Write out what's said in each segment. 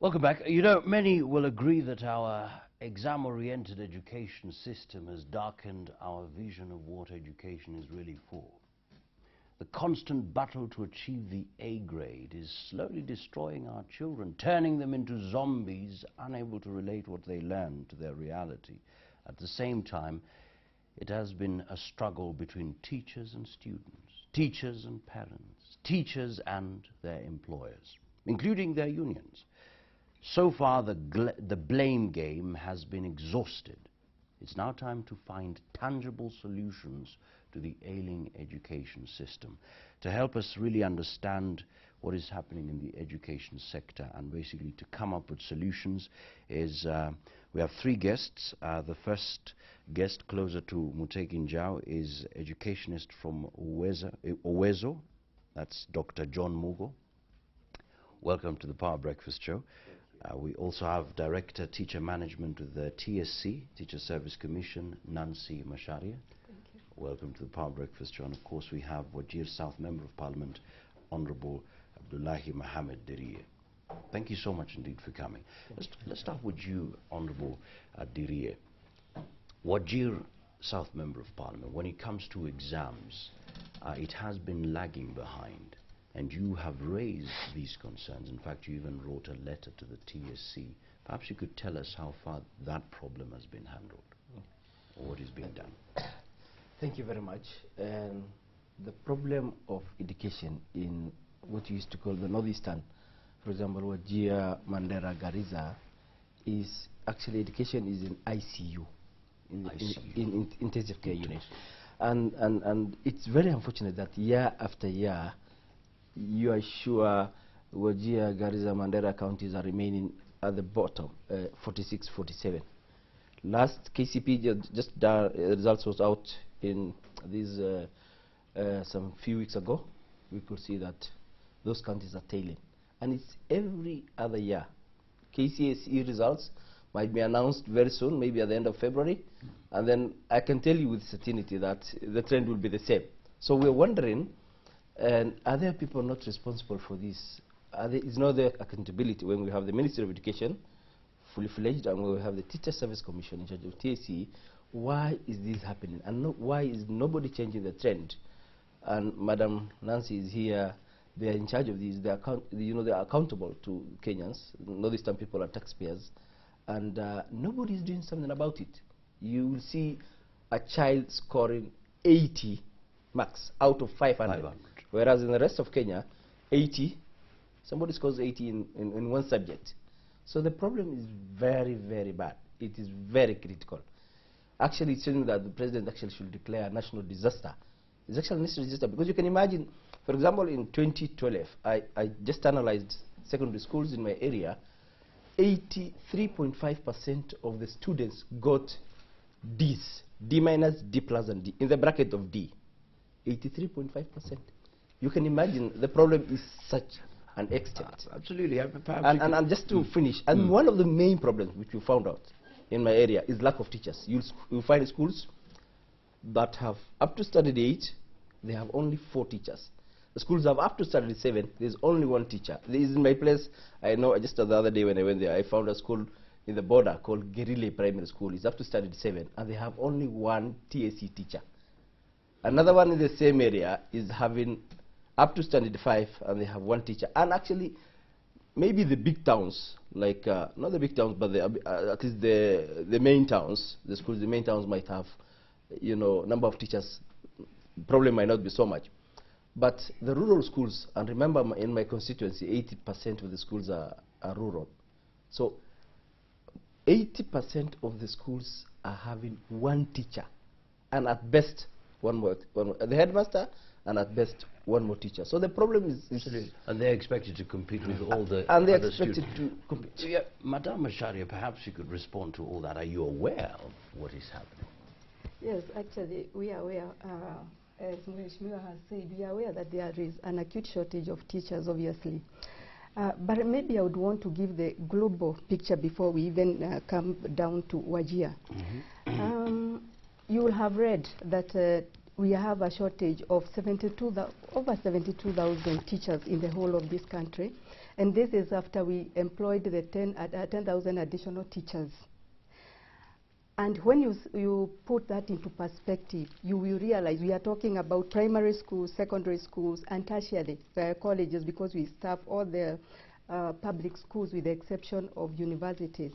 Welcome back. You know, many will agree that our exam-oriented education system has darkened our vision of what education is really for. The constant battle to achieve the A grade is slowly destroying our children, turning them into zombies, unable to relate what they learn to their reality. At the same time, it has been a struggle between teachers and students, teachers and parents, teachers and their employers, including their unions. So far, the blame game has been exhausted. It's now time to find tangible solutions to the ailing education system. To help us really understand what is happening in the education sector and basically to come up with solutions is we have three guests. The first guest, closer to Muteki Njau, is educationist from Owezo. That's Dr. John Mugo. Welcome to the Power Breakfast Show. We also have Director Teacher Management with the TSC, Teacher Service Commission, Nancy Masharia. Thank you. Welcome to the Power Breakfast Show. And of course we have Wajir South Member of Parliament, Honorable Abdullahi Muhammed-MP. Thank you so much indeed for coming. Let's start with you, Honorable Diriye. Wajir South Member of Parliament, when it comes to exams, it has been lagging behind. And you have raised these concerns. In fact, you even wrote a letter to the TSC. Perhaps you could tell us how far that problem has been handled, or what is being done. Thank you very much. The problem of education in what you used to call the Northeastern, for example, Wajir, Mandera, Garissa, is actually education is in ICU, in intensive care unit. And it's very unfortunate that year after year, you are sure Wajir, Garissa, Mandera counties are remaining at the bottom, 46, 47. Last KCP just results was out in these some few weeks ago. We could see that those counties are tailing, and it's every other year. KCSE results might be announced very soon, maybe at the end of February, and then I can tell you with certainty that the trend will be the same. So we're wondering, and are there people not responsible for this? Is not there accountability when we have the Ministry of Education fully fledged and when we have the Teacher Service Commission in charge of TSC? Why is this happening? And why is nobody changing the trend? And Madam Nancy is here. They are in charge of this. They are accountable to Kenyans. Northeastern people are taxpayers, and nobody is doing something about it. You will see a child scoring 80 marks out of 500. Whereas in the rest of Kenya, 80, somebody scores 80 in one subject. So the problem is very, very bad. It is very critical. Actually, it's saying that the president actually should declare a national disaster. It's actually a national disaster because you can imagine, for example, in 2012, I just analyzed secondary schools in my area. 83.5% of the students got D's, D minus, D plus, and D, in the bracket of D. 83.5%. You can imagine the problem is such an extent. Absolutely. And just to finish, and one of the main problems which we found out in my area is lack of teachers. You'll find schools that have up to standard 8, they have only 4 teachers. The schools have up to standard 7, there's only 1 teacher. This is in my place. I know just the other day when I went there, I found a school in the border called Guerrilla Primary School. It's up to standard 7, and they have only 1 TSC teacher. Another one in the same area is having up to standard 5, and they have 1 teacher. And actually, maybe the big towns, like not the big towns, but at least the main towns, the schools, the main towns might have, number of teachers. Problem might not be so much, but the rural schools, and remember in my constituency, 80% of the schools are rural. So 80% of the schools are having 1 teacher, and at best one more the headmaster, and at best 1 more teacher. So the problem is and they're expected to compete with all the and they're other expected students. to compete. So, yeah, Madam Masharia, perhaps you could respond to all that. Are you aware of what is happening? Yes, actually, we are aware, as Mheshimiwa has said, we are aware that there is an acute shortage of teachers, obviously. But maybe I would want to give the global picture before we even come down to Wajir. You will have read that we have a shortage of over 72,000 teachers in the whole of this country. And this is after we employed the 10,000 additional teachers. And when you put that into perspective, you will realize we are talking about primary schools, secondary schools, and tertiary colleges, because we staff all the public schools with the exception of universities.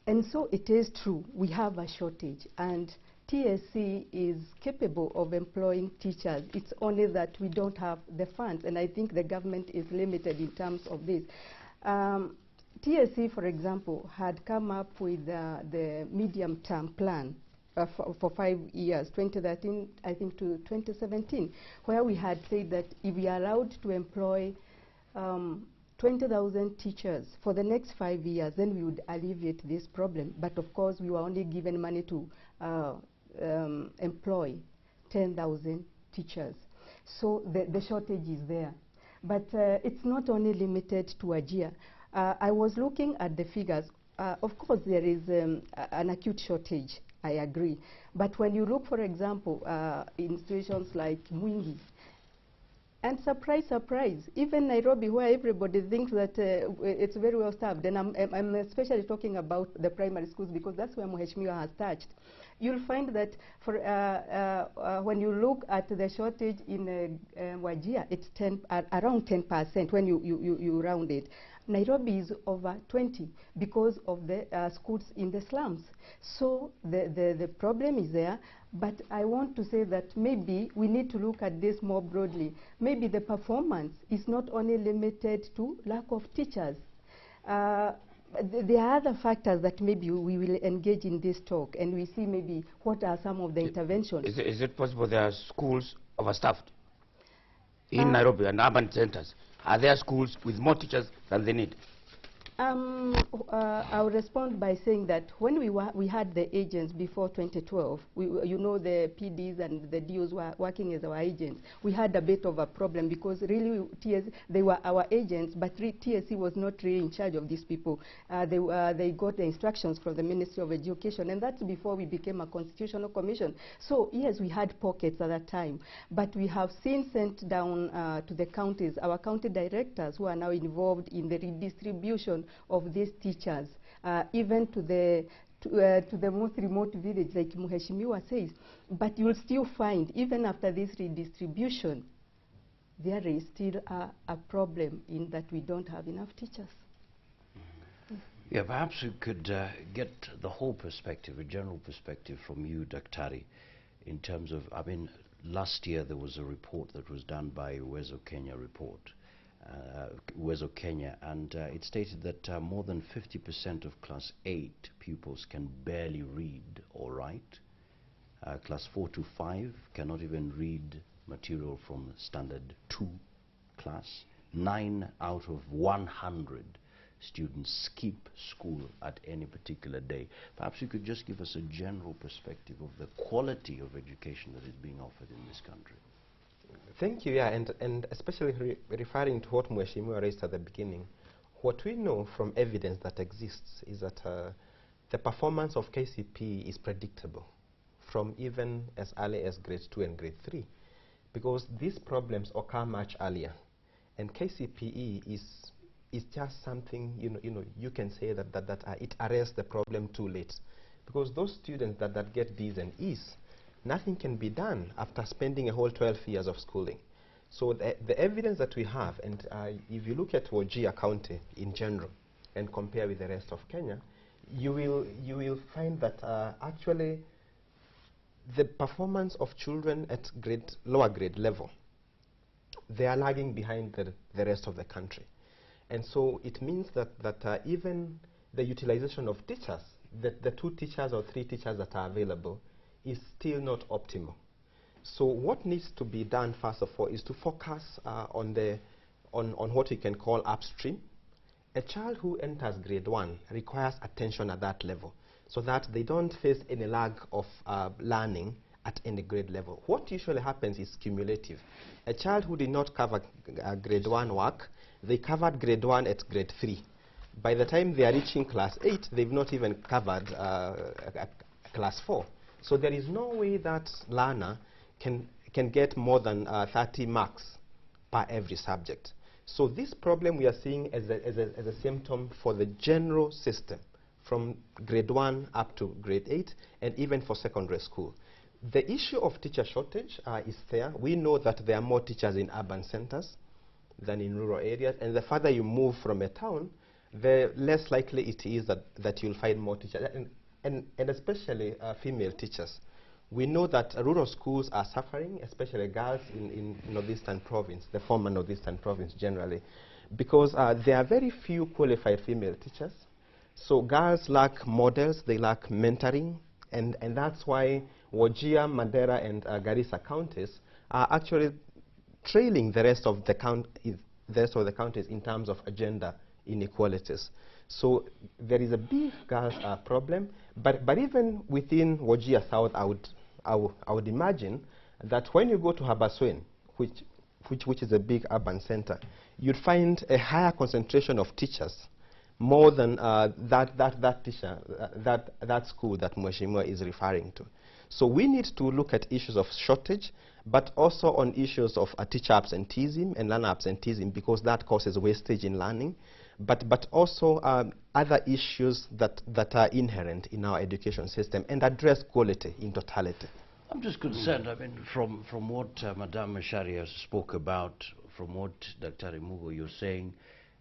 And so it is true, we have a shortage, and TSC is capable of employing teachers. It's only that we don't have the funds, and I think the government is limited in terms of this. TSC, for example, had come up with the medium-term plan for 5 years, 2013, I think, to 2017, where we had said that if we are allowed to employ 20,000 teachers for the next 5 years, then we would alleviate this problem. But of course, we were only given money to employ 10,000 teachers. So the shortage is there. But it's not only limited to Wajir. I was looking at the figures. Of course, there is an acute shortage, I agree. But when you look, for example, in situations like Mwingi, and surprise, surprise, even Nairobi, where everybody thinks that it's very well staffed, and I'm especially talking about the primary schools because that's where Mheshimiwa has touched. You'll find that for, when you look at the shortage in Wajir, it's around 10% when you round it. Nairobi is over 20 because of the schools in the slums. So the problem is there, but I want to say that maybe we need to look at this more broadly. Maybe the performance is not only limited to lack of teachers. There are other factors that maybe we will engage in this talk, and we see maybe what are some of the interventions. Is it possible there are schools overstaffed in Nairobi and urban centers? Are there schools with more teachers than they need? I'll respond by saying that when we had the agents before 2012, you know, the PDs and the DOs were working as our agents. We had a bit of a problem because really they were our agents, but TSC was not really in charge of these people. They got the instructions from the Ministry of Education, and that's before we became a constitutional commission. So yes, we had pockets at that time, but we have since sent down to the counties, our county directors who are now involved in the redistribution of these teachers, even to the most remote village, like Mheshimiwa says. But you'll still find, even after this redistribution, there is still a problem in that we don't have enough teachers. Yeah, perhaps we could get the whole perspective, a general perspective from you, Daktari, in terms of, I mean, last year there was a report that was done by Uwezo Kenya report. Uwezo Kenya, and it stated that more than 50% of class 8 pupils can barely read or write. Class 4 to 5 cannot even read material from standard 2 class. 9 out of 100 students skip school at any particular day. Perhaps you could just give us a general perspective of the quality of education that is being offered in this country. Thank you, yeah, and especially referring to what Mheshimiwa raised at the beginning, what we know from evidence that exists is that the performance of KCPE is predictable from even as early as grade 2 and grade 3, because these problems occur much earlier, and KCPE is just something, you can say that it arrests the problem too late, because those students that get D's and E's, nothing can be done after spending a whole 12 years of schooling. So the evidence that we have, and if you look at Wajir County in general and compare with the rest of Kenya, you will find that actually the performance of children at lower grade level, they are lagging behind the rest of the country. And so it means that even the utilization of teachers, the 2 teachers or 3 teachers that are available, is still not optimal. So what needs to be done, first of all, is to focus on what we can call upstream. A child who enters grade 1 requires attention at that level, so that they don't face any lag of learning at any grade level. What usually happens is cumulative. A child who did not cover grade 1 work, they covered grade 1 at grade 3. By the time they are reaching class 8, they've not even covered class 4. So there is no way that learner can get more than 30 marks per every subject. So this problem we are seeing as a symptom for the general system from grade 1 up to grade 8 and even for secondary school. The issue of teacher shortage is there. We know that there are more teachers in urban centers than in rural areas, and the farther you move from a town, the less likely it is that you'll find more teachers, and especially female teachers. We know that rural schools are suffering, especially girls in Northeastern Province, the former Northeastern Province generally, because there are very few qualified female teachers. So girls lack models, they lack mentoring, and that's why Wajir, Mandera, and Garissa counties are actually trailing the rest of the counties in terms of gender inequalities. So there is a big girls problem, but even within Wajir South, I would imagine that when you go to Habaswein, which is a big urban center, you'd find a higher concentration of teachers, more than that school that Mheshimiwa is referring to. So we need to look at issues of shortage, but also on issues of teacher absenteeism and learner absenteeism, because that causes wastage in learning, but also other issues that are inherent in our education system, and address quality in totality. I'm just concerned, I mean, from what Madame Macharia spoke about, from what Dr. Imugo, you're saying,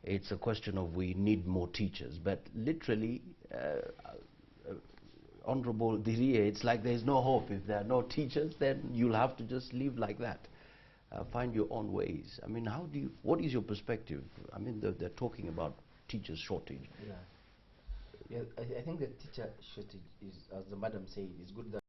it's a question of we need more teachers, but literally, Honorable Dirie, it's like there's no hope. If there are no teachers, then you'll have to just live like that. Find your own ways. I mean, what is your perspective? I mean, they're talking about teachers shortage. Yeah, I think the teacher shortage is, as the madam said, is good that